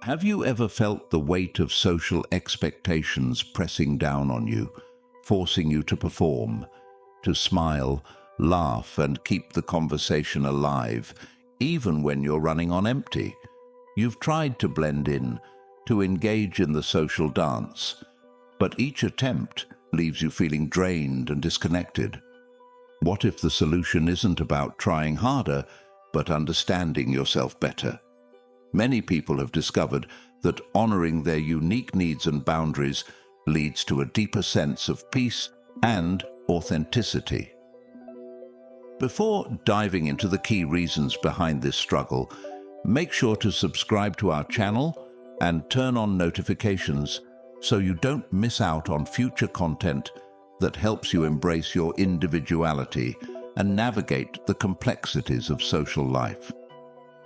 Have you ever felt the weight of social expectations pressing down on you, forcing you to perform, to smile, laugh, and keep the conversation alive, even when you're running on empty? You've tried to blend in, to engage in the social dance, but each attempt leaves you feeling drained and disconnected. What if the solution isn't about trying harder, but understanding yourself better? Many people have discovered that honoring their unique needs and boundaries leads to a deeper sense of peace and authenticity. Before diving into the key reasons behind this struggle, make sure to subscribe to our channel and turn on notifications so you don't miss out on future content that helps you embrace your individuality and navigate the complexities of social life.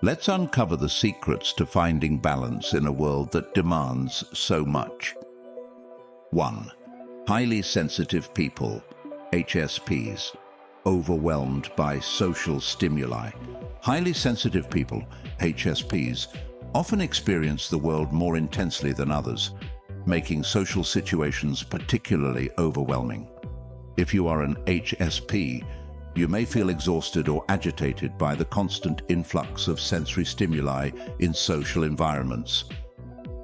Let's uncover the secrets to finding balance in a world that demands so much. 1. Highly sensitive people, HSPs, overwhelmed by social stimuli. Highly sensitive people, HSPs, often experience the world more intensely than others, making social situations particularly overwhelming. If you are an HSP, you may feel exhausted or agitated by the constant influx of sensory stimuli in social environments.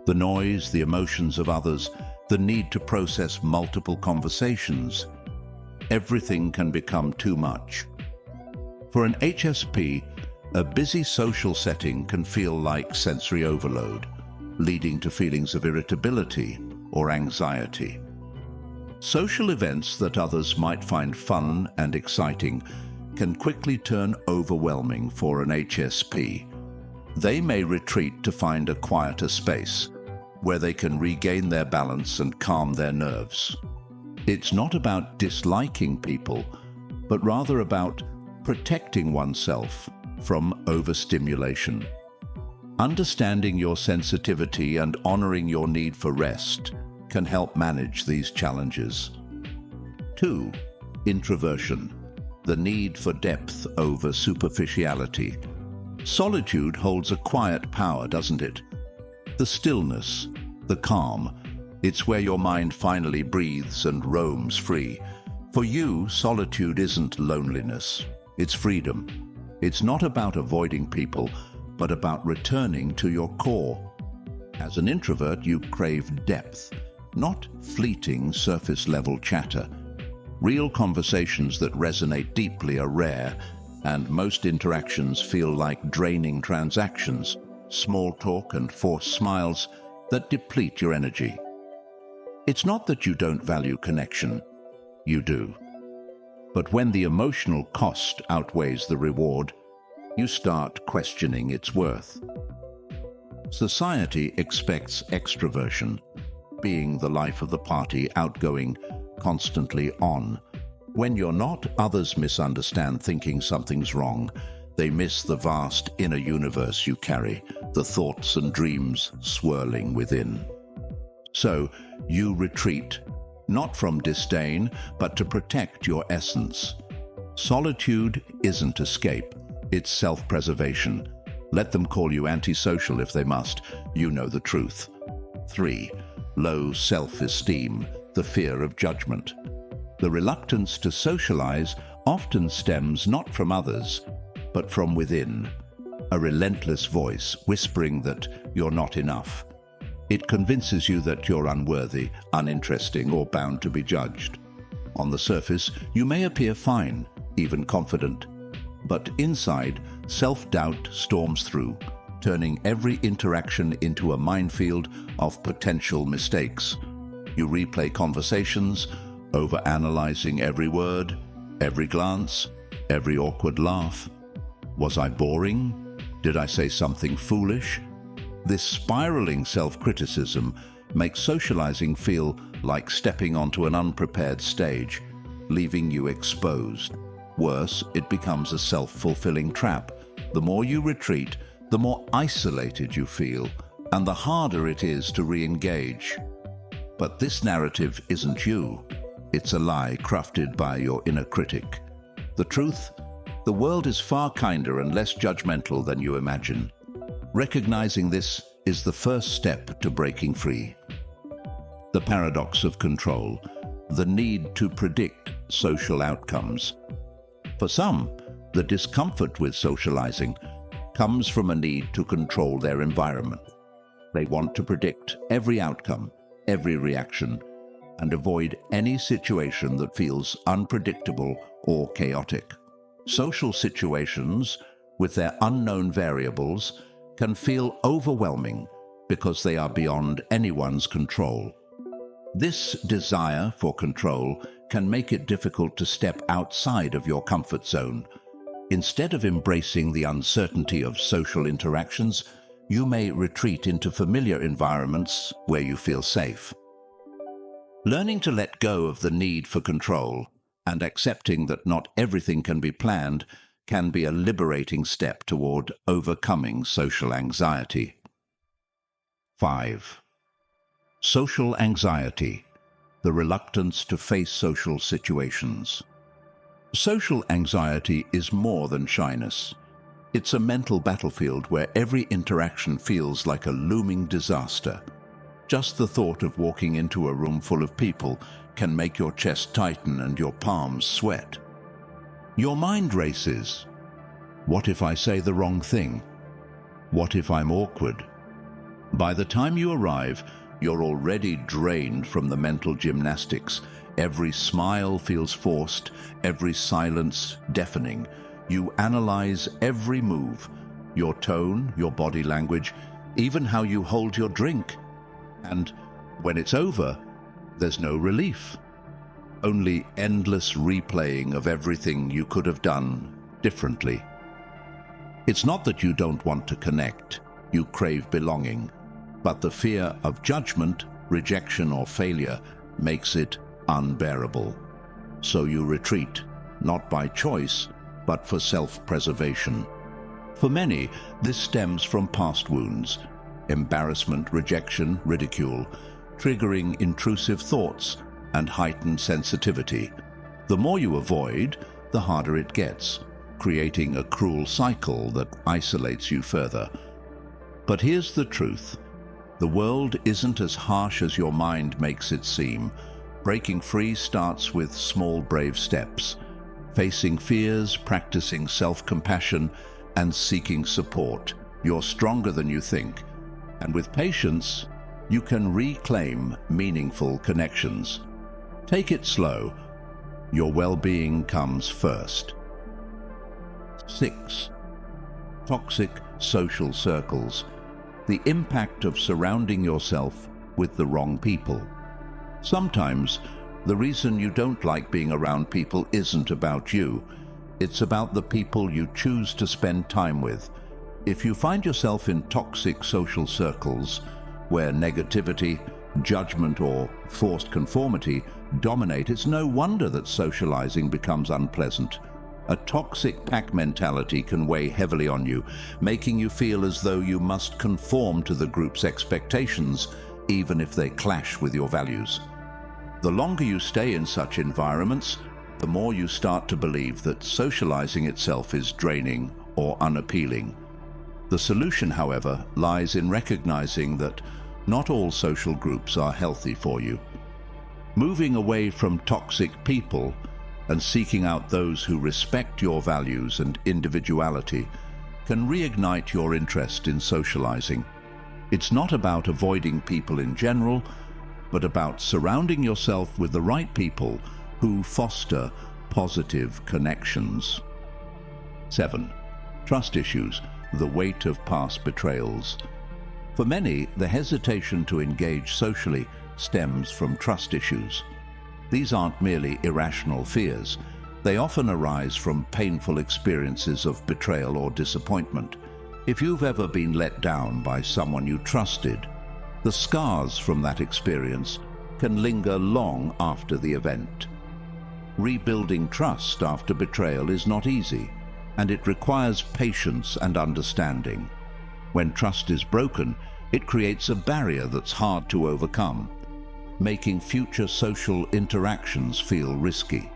The noise, the emotions of others, the need to process multiple conversations. Everything can become too much. For an HSP, a busy social setting can feel like sensory overload, leading to feelings of irritability or anxiety. Social events that others might find fun and exciting can quickly turn overwhelming for an HSP. They may retreat to find a quieter space where they can regain their balance and calm their nerves. It's not about disliking people, but rather about protecting oneself from overstimulation. Understanding your sensitivity and honoring your need for rest can help manage these challenges. 2. Introversion, the need for depth over superficiality. Solitude holds a quiet power, doesn't it? The stillness, the calm, it's where your mind finally breathes and roams free. For you, solitude isn't loneliness, it's freedom. It's not about avoiding people, but about returning to your core. As an introvert, you crave depth, not fleeting surface-level chatter. Real conversations that resonate deeply are rare, and most interactions feel like draining transactions, small talk and forced smiles that deplete your energy. It's not that you don't value connection. You do. But when the emotional cost outweighs the reward, you start questioning its worth. Society expects extroversion, being the life of the party, outgoing, constantly on. When you're not, others misunderstand, thinking something's wrong. They miss the vast inner universe you carry, the thoughts and dreams swirling within. So, you retreat, not from disdain, but to protect your essence. Solitude isn't escape, it's self-preservation. Let them call you antisocial if they must. You know the truth. 3. Low self-esteem, the fear of judgment. The reluctance to socialize often stems not from others, but from within. A relentless voice whispering that you're not enough. It convinces you that you're unworthy, uninteresting, or bound to be judged. On the surface, you may appear fine, even confident. But inside, self-doubt storms through, turning every interaction into a minefield of potential mistakes. You replay conversations, overanalyzing every word, every glance, every awkward laugh. Was I boring? Did I say something foolish? This spiraling self-criticism makes socializing feel like stepping onto an unprepared stage, leaving you exposed. Worse, it becomes a self-fulfilling trap. The more you retreat, the more isolated you feel, and the harder it is to re-engage. But this narrative isn't you. It's a lie crafted by your inner critic. The truth? The world is far kinder and less judgmental than you imagine. Recognizing this is the first step to breaking free. The paradox of control, the need to predict social outcomes. For some, the discomfort with socializing comes from a need to control their environment. They want to predict every outcome, every reaction, and avoid any situation that feels unpredictable or chaotic. Social situations, with their unknown variables, can feel overwhelming because they are beyond anyone's control. This desire for control can make it difficult to step outside of your comfort zone. Instead of embracing the uncertainty of social interactions, you may retreat into familiar environments where you feel safe. Learning to let go of the need for control and accepting that not everything can be planned can be a liberating step toward overcoming social anxiety. 5. Social anxiety, the reluctance to face social situations. Social anxiety is more than shyness. It's a mental battlefield where every interaction feels like a looming disaster. Just the thought of walking into a room full of people can make your chest tighten and your palms sweat. Your mind races. What if I say the wrong thing? What if I'm awkward? By the time you arrive, you're already drained from the mental gymnastics. Every smile feels forced, every silence deafening. You analyze every move, your tone, your body language, even how you hold your drink. And when it's over, there's no relief. Only endless replaying of everything you could have done differently. It's not that you don't want to connect, you crave belonging, but the fear of judgment, rejection, or failure makes it unbearable. So you retreat, not by choice, but for self-preservation. For many, this stems from past wounds, embarrassment, rejection, ridicule, triggering intrusive thoughts and heightened sensitivity. The more you avoid, the harder it gets, creating a cruel cycle that isolates you further. But here's the truth. The world isn't as harsh as your mind makes it seem. Breaking free starts with small, brave steps. Facing fears, practicing self-compassion, and seeking support. You're stronger than you think. And with patience, you can reclaim meaningful connections. Take it slow. Your well-being comes first. 6. Toxic social circles. The impact of surrounding yourself with the wrong people. Sometimes, the reason you don't like being around people isn't about you. It's about the people you choose to spend time with. If you find yourself in toxic social circles where negativity, judgment, or forced conformity dominate, it's no wonder that socializing becomes unpleasant. A toxic pack mentality can weigh heavily on you, making you feel as though you must conform to the group's expectations, even if they clash with your values. The longer you stay in such environments, the more you start to believe that socializing itself is draining or unappealing. The solution, however, lies in recognizing that not all social groups are healthy for you. Moving away from toxic people and seeking out those who respect your values and individuality can reignite your interest in socializing. It's not about avoiding people in general, but about surrounding yourself with the right people who foster positive connections. 7. Trust issues, the weight of past betrayals. For many, the hesitation to engage socially stems from trust issues. These aren't merely irrational fears. They often arise from painful experiences of betrayal or disappointment. If you've ever been let down by someone you trusted, the scars from that experience can linger long after the event. Rebuilding trust after betrayal is not easy, and it requires patience and understanding. When trust is broken, it creates a barrier that's hard to overcome, making future social interactions feel risky.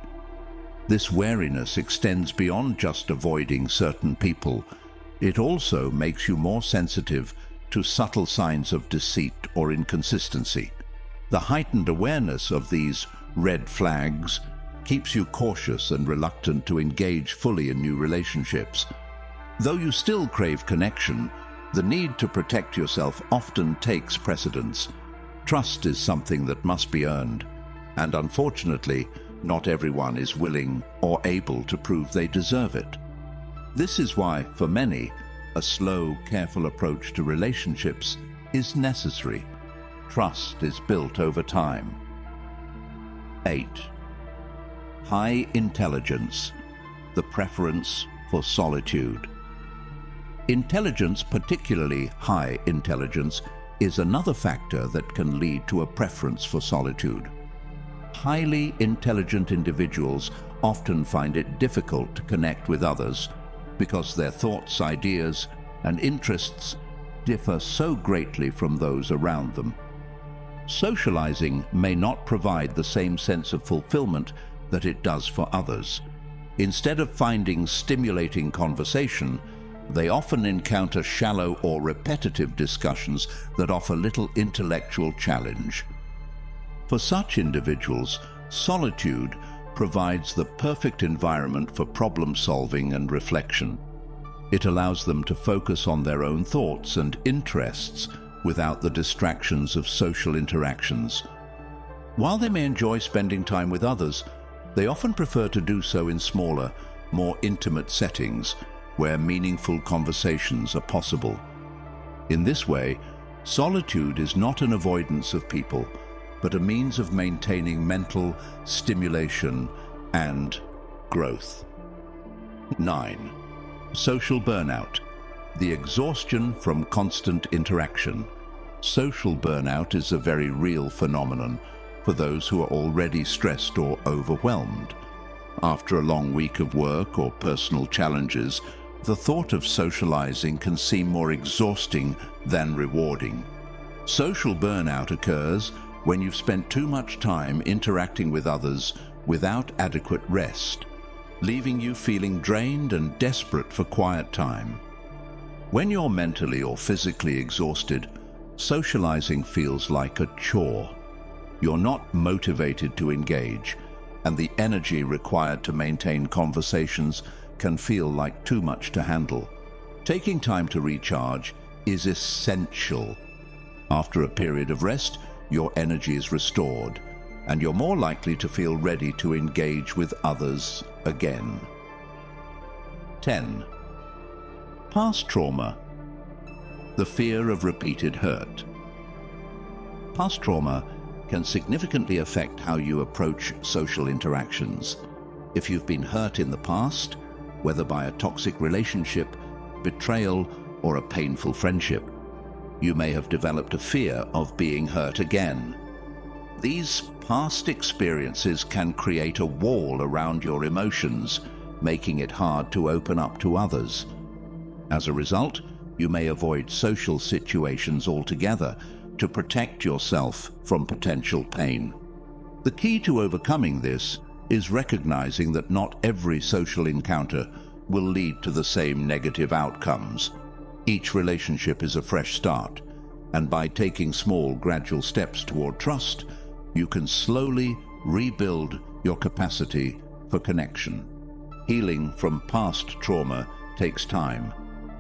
This wariness extends beyond just avoiding certain people. It also makes you more sensitive to subtle signs of deceit or inconsistency. The heightened awareness of these red flags keeps you cautious and reluctant to engage fully in new relationships. Though you still crave connection, the need to protect yourself often takes precedence. Trust is something that must be earned, and unfortunately, not everyone is willing or able to prove they deserve it. This is why, for many, a slow, careful approach to relationships is necessary. Trust is built over time. 8. High intelligence, the preference for solitude. Intelligence, particularly high intelligence, is another factor that can lead to a preference for solitude. Highly intelligent individuals often find it difficult to connect with others because their thoughts, ideas, and interests differ so greatly from those around them. Socializing may not provide the same sense of fulfillment that it does for others. Instead of finding stimulating conversation, they often encounter shallow or repetitive discussions that offer little intellectual challenge. For such individuals, solitude provides the perfect environment for problem solving and reflection. It allows them to focus on their own thoughts and interests without the distractions of social interactions. While they may enjoy spending time with others, they often prefer to do so in smaller, more intimate settings where meaningful conversations are possible. In this way, solitude is not an avoidance of people, but a means of maintaining mental stimulation and growth. 9. Social burnout, the exhaustion from constant interaction. Social burnout is a very real phenomenon for those who are already stressed or overwhelmed. After a long week of work or personal challenges, the thought of socializing can seem more exhausting than rewarding. Social burnout occurs when you've spent too much time interacting with others without adequate rest, leaving you feeling drained and desperate for quiet time. When you're mentally or physically exhausted, socializing feels like a chore. You're not motivated to engage, and the energy required to maintain conversations can feel like too much to handle. Taking time to recharge is essential. After a period of rest, your energy is restored, and you're more likely to feel ready to engage with others again. 10. Past trauma, the fear of repeated hurt. Past trauma can significantly affect how you approach social interactions. If you've been hurt in the past, whether by a toxic relationship, betrayal, or a painful friendship, you may have developed a fear of being hurt again. These past experiences can create a wall around your emotions, making it hard to open up to others. As a result, you may avoid social situations altogether to protect yourself from potential pain. The key to overcoming this is recognizing that not every social encounter will lead to the same negative outcomes. Each relationship is a fresh start, and by taking small, gradual steps toward trust, you can slowly rebuild your capacity for connection. Healing from past trauma takes time,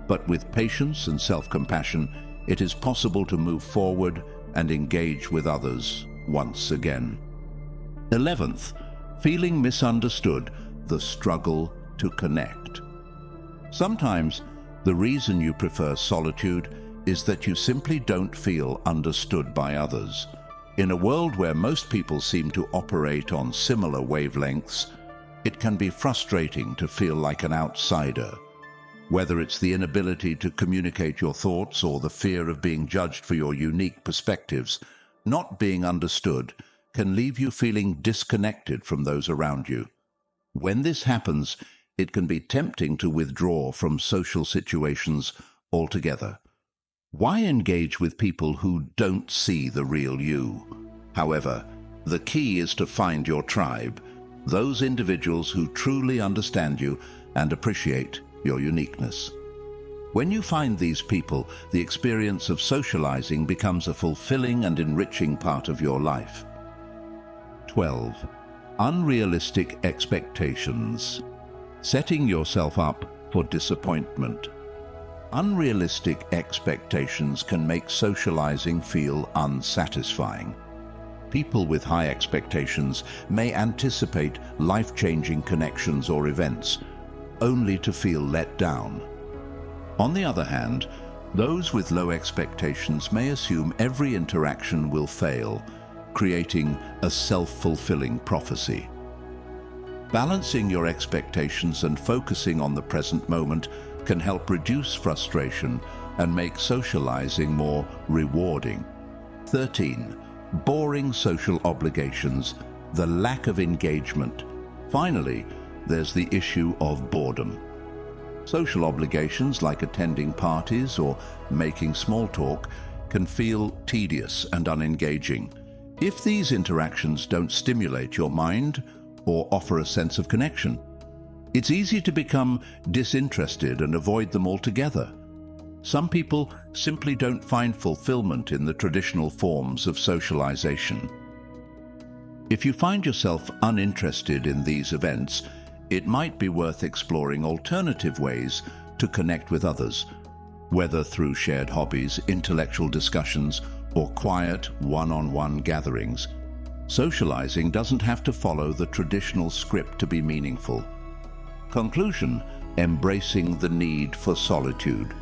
but with patience and self-compassion, it is possible to move forward and engage with others once again. 11th, feeling misunderstood, the struggle to connect. Sometimes the reason you prefer solitude is that you simply don't feel understood by others. In a world where most people seem to operate on similar wavelengths, it can be frustrating to feel like an outsider. Whether it's the inability to communicate your thoughts or the fear of being judged for your unique perspectives, not being understood can leave you feeling disconnected from those around you. When this happens, it can be tempting to withdraw from social situations altogether. Why engage with people who don't see the real you? However, the key is to find your tribe, those individuals who truly understand you and appreciate your uniqueness. When you find these people, the experience of socializing becomes a fulfilling and enriching part of your life. 12. Unrealistic expectations. Setting yourself up for disappointment. Unrealistic expectations can make socializing feel unsatisfying. People with high expectations may anticipate life-changing connections or events, only to feel let down. On the other hand, those with low expectations may assume every interaction will fail, creating a self-fulfilling prophecy. Balancing your expectations and focusing on the present moment can help reduce frustration and make socializing more rewarding. 13. Boring social obligations, the lack of engagement. Finally, there's the issue of boredom. Social obligations like attending parties or making small talk can feel tedious and unengaging. If these interactions don't stimulate your mind or offer a sense of connection, it's easy to become disinterested and avoid them altogether. Some people simply don't find fulfillment in the traditional forms of socialization. If you find yourself uninterested in these events, it might be worth exploring alternative ways to connect with others, whether through shared hobbies, intellectual discussions, or quiet one-on-one gatherings. Socializing doesn't have to follow the traditional script to be meaningful. Conclusion: embracing the need for solitude.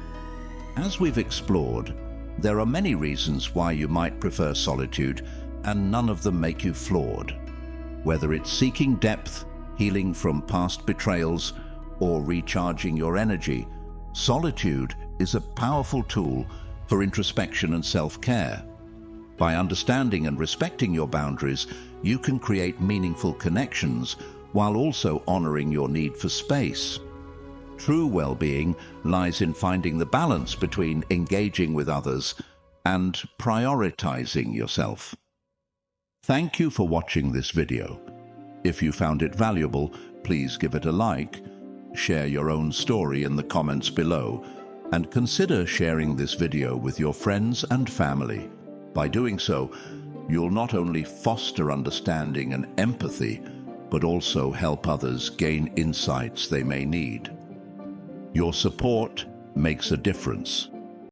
As we've explored, there are many reasons why you might prefer solitude, and none of them make you flawed. Whether it's seeking depth, healing from past betrayals, or recharging your energy, solitude is a powerful tool for introspection and self-care. By understanding and respecting your boundaries, you can create meaningful connections while also honoring your need for space. True well-being lies in finding the balance between engaging with others and prioritizing yourself. Thank you for watching this video. If you found it valuable, please give it a like, share your own story in the comments below, and consider sharing this video with your friends and family. By doing so, you'll not only foster understanding and empathy, but also help others gain insights they may need. Your support makes a difference.